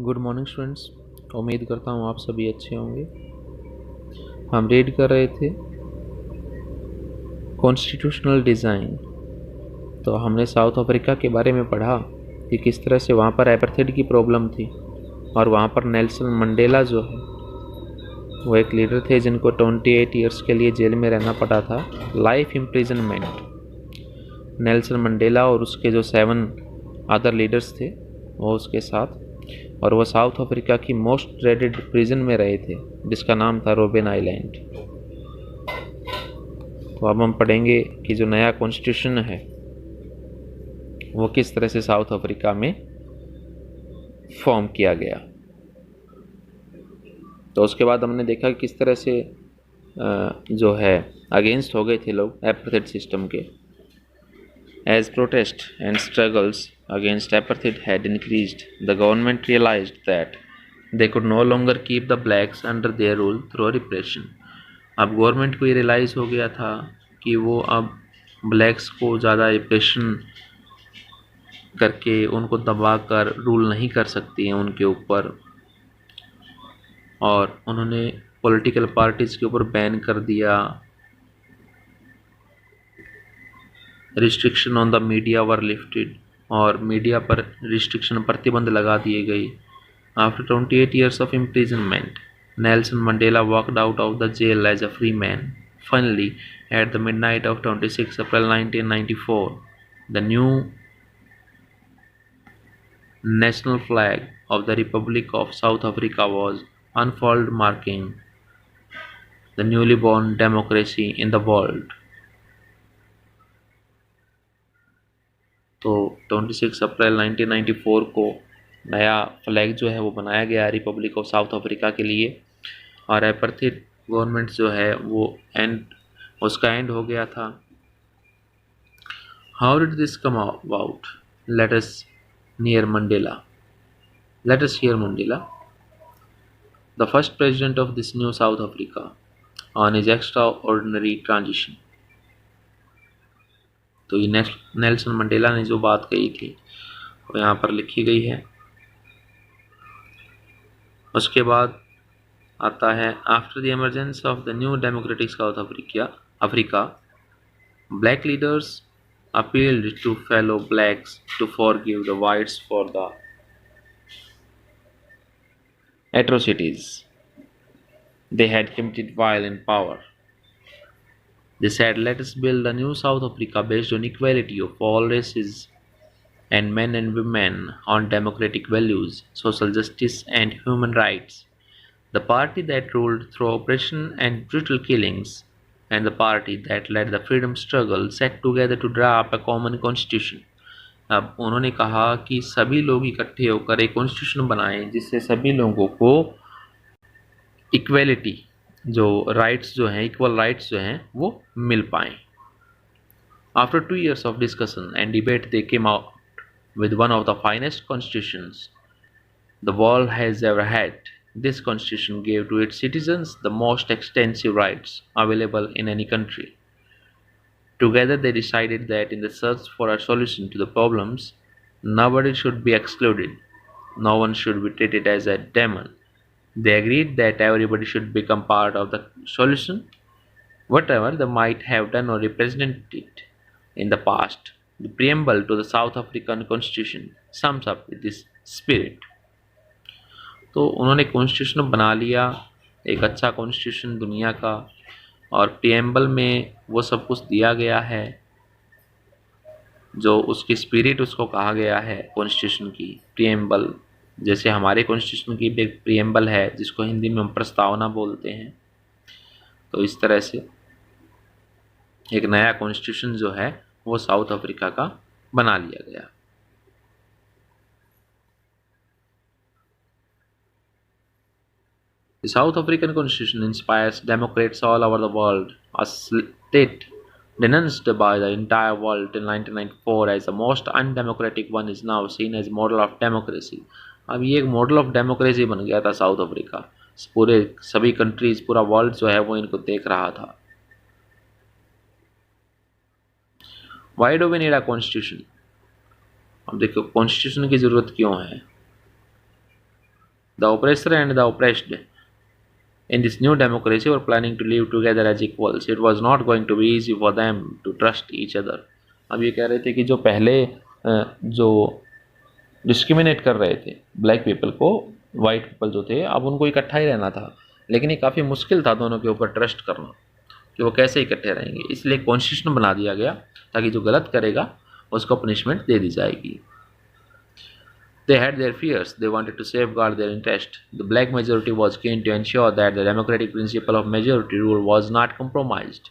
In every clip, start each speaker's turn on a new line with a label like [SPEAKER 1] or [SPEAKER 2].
[SPEAKER 1] Good morning students. उम्मीद करता हूँ आप सभी अच्छे होंगे। हम रीड कर रहे थे कॉन्स्टिट्यूशनल डिज़ाइन। तो हमने साउथ अफ्रीका के बारे में पढ़ा कि किस तरह से वहाँ पर एपार्थाइड की प्रॉब्लम थी और वहाँ पर नेल्सन मंडेला जो है वो एक लीडर थे जिनको 28 ईयर्स के लिए जेल में रहना पड़ा था, लाइफ इम्प्रिजनमेंट। नेल्सन मंडेला और उसके जो 7 अदर लीडर्स थे वो उसके साथ, और वो साउथ अफ्रीका की मोस्ट ड्रेडेड प्रिजन में रहे थे जिसका नाम था रोबेन आइलैंड। तो अब हम पढ़ेंगे कि जो नया कॉन्स्टिट्यूशन है वो किस तरह से साउथ अफ्रीका में फॉर्म किया गया। तो उसके बाद हमने देखा कि किस तरह से जो है अगेंस्ट हो गए थे लोग एपार्थाइड सिस्टम के। As protests and struggles against apartheid had increased, the government realized that they could no longer keep the blacks under their rule through repression. अब गवर्नमेंट को ये रियलाइज़ हो गया था कि वो अब ब्लैक्स को ज़्यादा रिप्रेशन करके उनको दबा कर रूल नहीं कर सकती हैं उनके ऊपर, और उन्होंने पॉलिटिकल पार्टीज़ के ऊपर बैन कर दिया। Restriction on the media were lifted, और मीडिया पर रिस्ट्रिक्शन प्रतिबंध लगा दिए गई। After 28 years of imprisonment, Nelson Mandela walked out of the jail as a free man. Finally, at the midnight of 26 April 1994, the new national flag of the Republic of South Africa was unfurled, marking the newly born democracy in the world. तो 26 अप्रैल 1994 को नया flag जो है वो बनाया गया Republic of south Africa के लिए, और एपार्थाइड गवर्नमेंट जो है वो उसका एंड हो गया था। How did this come about? Let us here Mandela the first president of this new south Africa on his extra ordinary transition. तो ये नेल्सन मंडेला ने जो बात कही थी वो यहाँ पर लिखी गई है। उसके बाद आता है after the emergence of the new democratic south Africa, black leaders appealed to fellow blacks to forgive the whites for the atrocities they had committed while in power. They said, let us build a new South Africa based on equality of all races and men and women, on democratic values, social justice, and human rights. The party that ruled through oppression and brutal killings, and the party that led the freedom struggle, sat together to draw up a common constitution. अब उन्होंने कहा कि सभी लोग इकट्ठे होकर एक constitution बनाएं जिससे सभी लोगों को इक्वलिटी, जो राइट्स जो हैं, इक्वल राइट्स जो हैं वो मिल पाएँ। After 2 years of discussion and debate, they came out with one of the finest constitutions the world has ever had. This constitution gave to its citizens the most extensive rights available in any country. Together, they decided that in the search for a solution to the problems, nobody should be excluded, no one should be treated as a demon. They agreed that everybody should become part of the solution, whatever they might have done or represented in the past. The preamble to the South African Constitution sums up with this spirit. तो उन्होंने constitution बना लिया, एक अच्छा constitution दुनिया का, और preamble में वो सब कुछ दिया गया है जो उसकी स्पिरिट उसको कहा गया है कॉन्स्टिट्यूशन की। प्रिएम्बल जैसे हमारे कॉन्स्टिट्यूशन की भी एक प्रिएम्बल है जिसको हिंदी में हम प्रस्तावना बोलते हैं, तो इस तरह से एक नया कॉन्स्टिट्यूशन जो है वो साउथ अफ्रीका का बना लिया गया। The South African Constitution inspires Democrats all over the world. A state denounced by the entire world till 1994 as the most undemocratic one is now seen as model of democracy. अब ये एक model of democracy बन गया था south Africa. पूरे सभी countries, पूरा world जो है वो इनको देख रहा था। Why do we need a constitution? अब देखो कॉन्स्टिट्यूशन की ज़रूरत क्यों है। The oppressor and the oppressed in this new democracy were planning to live together as equals. It was not going to be easy for them to trust each other. अब ये कह रहे थे कि जो पहले जो डिस्क्रिमिनेट कर रहे थे ब्लैक पीपल को, वाइट पीपल जो थे, अब उनको इकट्ठा ही रहना था, लेकिन ये काफ़ी मुश्किल था दोनों के ऊपर ट्रस्ट करना कि वो कैसे इकट्ठे रहेंगे। इसलिए कॉन्स्टिट्यूशन बना दिया गया ताकि जो गलत करेगा उसको पनिशमेंट दे दी जाएगी। They had their fears. They wanted to safeguard their interest. The black majority was keen to ensure that the democratic principle of majority rule was not compromised.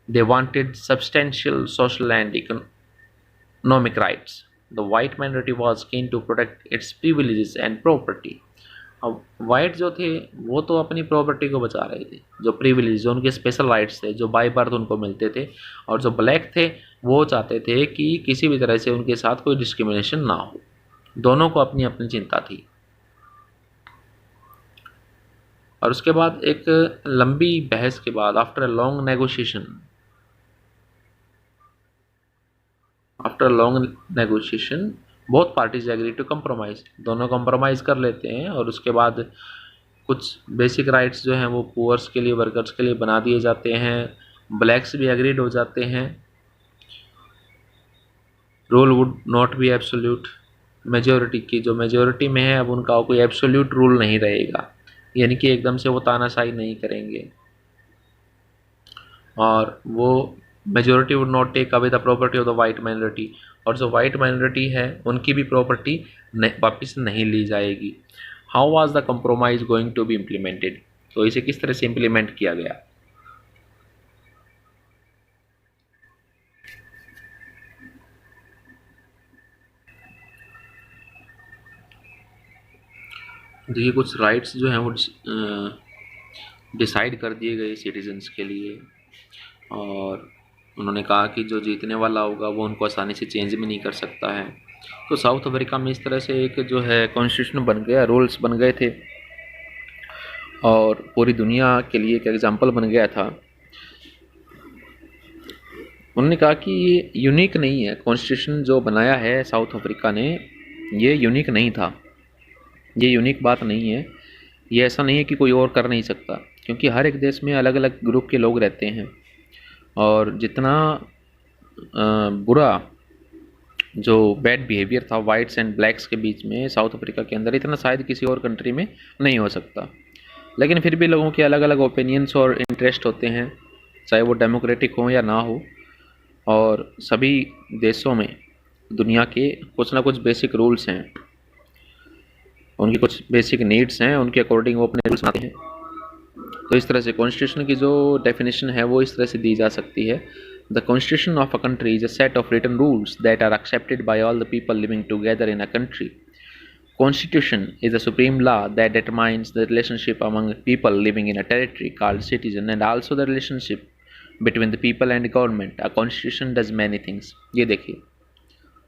[SPEAKER 1] They wanted substantial social and economic rights. The white minority was keen to protect its privileges and property. अब white जो थे वो तो अपनी property को बचा रहे थे, जो प्रिविलेज, जो उनके स्पेशल राइट्स थे, जो बाय बर्थ उनको मिलते थे, और जो ब्लैक थे वो चाहते थे कि किसी भी तरह से उनके साथ कोई डिस्क्रिमिनेशन ना हो। दोनों को अपनी अपनी चिंता थी। और उसके बाद एक लंबी बहस के बाद, after a long negotiation both parties agree to compromise. दोनों कंप्रोमाइज़ कर लेते हैं और उसके बाद कुछ बेसिक राइट्स जो हैं वो पुअर्स के लिए, वर्कर्स के लिए बना दिए जाते हैं। ब्लैक्स भी एग्रीड हो जाते हैं। Rule would not be absolute. Majority की, जो मेजॉरिटी में है, अब उनका कोई एब्सोल्यूट रूल नहीं रहेगा, यानी कि एकदम से वो तानाशाही नहीं करेंगे। और वो majority would not take away the property of the white minority, और जो वाइट माइनॉरिटी है उनकी भी प्रॉपर्टी वापस नहीं ली जाएगी। How was the compromise going to be implemented? तो इसे किस तरह से इम्प्लीमेंट किया गया? देखिए, कुछ राइट्स जो हैं वो डिसाइड कर दिए गए सिटीजन्स के लिए, और उन्होंने कहा कि जो जीतने वाला होगा वो उनको आसानी से चेंज भी नहीं कर सकता है। तो साउथ अफ्रीका में इस तरह से एक जो है कॉन्स्टिट्यूशन बन गया, रूल्स बन गए थे, और पूरी दुनिया के लिए एक एग्जाम्पल बन गया था। उन्होंने कहा कि ये यूनिक नहीं है, कॉन्स्टिट्यूशन जो बनाया है साउथ अफ्रीका ने, ये यूनिक नहीं था, ये यूनिक बात नहीं है, ये ऐसा नहीं है कि कोई और कर नहीं सकता, क्योंकि हर एक देश में अलग अलग ग्रुप के लोग रहते हैं, और जितना बुरा जो बैड बिहेवियर था वाइट्स एंड ब्लैक्स के बीच में साउथ अफ्रीका के अंदर, इतना शायद किसी और कंट्री में नहीं हो सकता। लेकिन फिर भी लोगों के अलग अलग ओपिनियंस और इंटरेस्ट होते हैं, चाहे वो डेमोक्रेटिक हो या ना हो, और सभी देशों में दुनिया के कुछ ना कुछ बेसिक रूल्स हैं, उनकी कुछ बेसिक नीड्स हैं, उनके अकॉर्डिंग वो अपने रूल्स बनाते हैं। तो इस तरह से कॉन्स्टिट्यूशन की जो डेफिनेशन है वो इस तरह से दी जा सकती है: the constitution of a country is a set of written rules that are accepted by all the people living together in a country. Constitution is the supreme law that determines the relationship among people living in a territory called citizen, and also the relationship between the people and government. A constitution does many things. ये देखिए,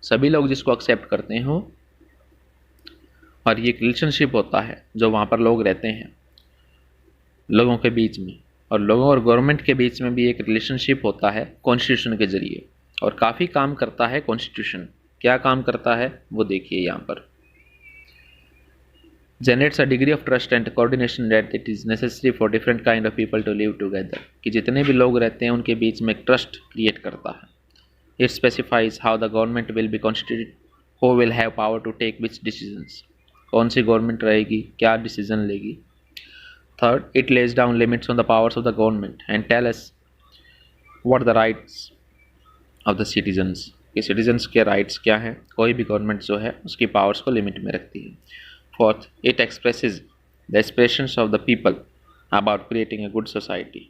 [SPEAKER 1] सभी लोग जिसको accept करते हो, और ये एक रिलेशनशिप होता है जो वहाँ पर लोग रहते हैं, लोगों के बीच में, और लोगों और गवर्नमेंट के बीच में भी एक रिलेशनशिप होता है कॉन्स्टिट्यूशन के ज़रिए, और काफ़ी काम करता है कॉन्स्टिट्यूशन। क्या काम करता है वो देखिए यहाँ पर: generates a degree of trust and coordination that it is necessary for different kind of people to live together. कि जितने भी लोग रहते हैं उनके बीच में ट्रस्ट क्रिएट करता है। It specifies how the government will be constituted, who will have power to take which decisions. कौन सी गवर्नमेंट रहेगी, क्या डिसीजन लेगी। Third, it lays down limits on the powers of the government and tell us what the rights of the citizens, कि citizens के rights क्या हैं। कोई भी गवर्नमेंट जो है उसकी पावर्स को लिमिट में रखती है। Fourth, it expresses the aspirations of the people about creating a good society.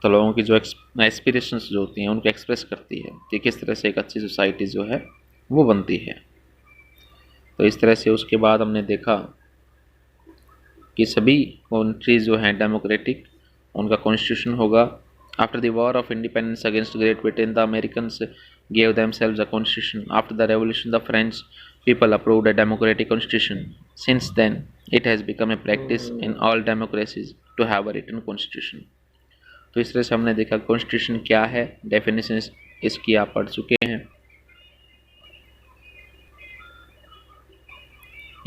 [SPEAKER 1] तो लोगों की जो एस्पिरेशंस जो होती हैं उनको एक्सप्रेस करती है कि किस तरह से एक अच्छी सोसाइटी जो है वो बनती है। तो इस तरह से उसके बाद हमने देखा कि सभी कंट्रीज जो हैं डेमोक्रेटिक, उनका कॉन्स्टिट्यूशन होगा। After the war of independence against great Britain, the Americans gave themselves a constitution. After the revolution, the French people approved a democratic constitution. Since then, it has become a practice in all democracies to have a written constitution. तो इस तरह से हमने देखा constitution क्या है, definition इसकी आप पढ़ चुके हैं।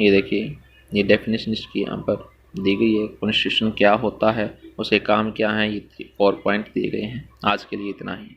[SPEAKER 1] ये देखिए, ये डेफिनेशन इसकी यहाँ पर दी गई है। कॉन्स्टिट्यूशन क्या होता है, उसके काम क्या हैं, ये 4 पॉइंट दिए गए हैं। आज के लिए इतना ही।